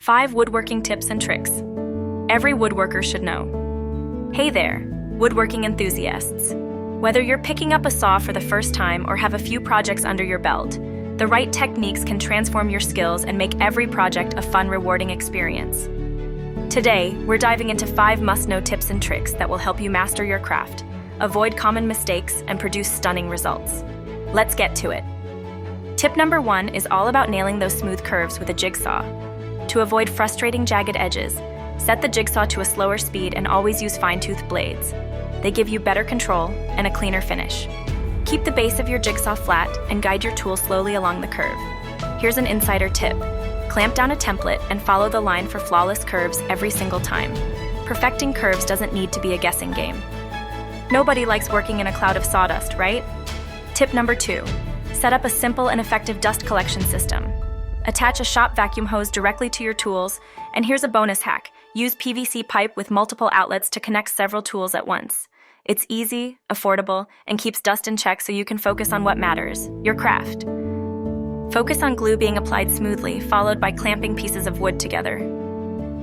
5 woodworking tips and tricks every woodworker should know. Hey there, woodworking enthusiasts. Whether you're picking up a saw for the first time or have a few projects under your belt, the right techniques can transform your skills and make every project a fun, rewarding experience. Today, we're diving into 5 must-know tips and tricks that will help you master your craft, avoid common mistakes, and produce stunning results. Let's get to it. Tip number 1 is all about nailing those smooth curves with a jigsaw. To avoid frustrating jagged edges, set the jigsaw to a slower speed and always use fine-toothed blades. They give you better control and a cleaner finish. Keep the base of your jigsaw flat and guide your tool slowly along the curve. Here's an insider tip. Clamp down a template and follow the line for flawless curves every single time. Perfecting curves doesn't need to be a guessing game. Nobody likes working in a cloud of sawdust, right? Tip number 2. Set up a simple and effective dust collection system. Attach a shop vacuum hose directly to your tools, and here's a bonus hack. Use PVC pipe with multiple outlets to connect several tools at once. It's easy, affordable, and keeps dust in check so you can focus on what matters, your craft. Focus on glue being applied smoothly, followed by clamping pieces of wood together.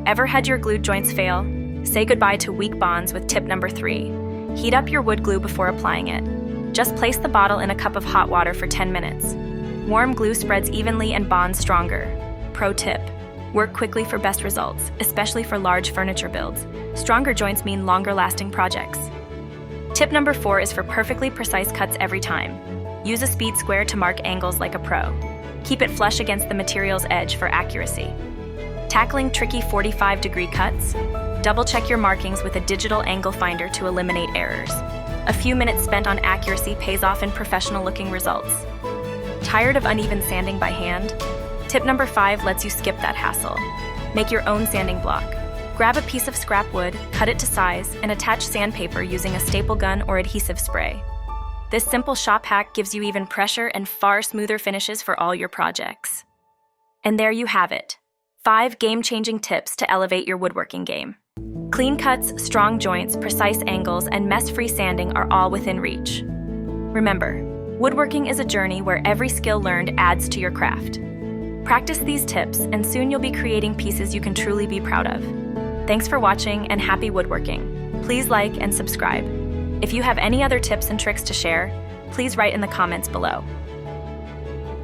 Ever had your glued joints fail? Say goodbye to weak bonds with tip number 3. Heat up your wood glue before applying it. Just place the bottle in a cup of hot water for 10 minutes. Warm glue spreads evenly and bonds stronger. Pro tip: work quickly for best results, especially for large furniture builds. Stronger joints mean longer-lasting projects. Tip number 4 is for perfectly precise cuts every time. Use a speed square to mark angles like a pro. Keep it flush against the material's edge for accuracy. Tackling tricky 45-degree cuts? Double-check your markings with a digital angle finder to eliminate errors. A few minutes spent on accuracy pays off in professional-looking results. Tired of uneven sanding by hand? Tip number 5 lets you skip that hassle. Make your own sanding block. Grab a piece of scrap wood, cut it to size, and attach sandpaper using a staple gun or adhesive spray. This simple shop hack gives you even pressure and far smoother finishes for all your projects. And there you have it. 5 game-changing tips to elevate your woodworking game. Clean cuts, strong joints, precise angles, and mess-free sanding are all within reach. Remember, woodworking is a journey where every skill learned adds to your craft. Practice these tips, and soon you'll be creating pieces you can truly be proud of. Thanks for watching, and happy woodworking. Please like and subscribe. If you have any other tips and tricks to share, please write in the comments below.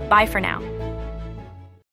Bye for now.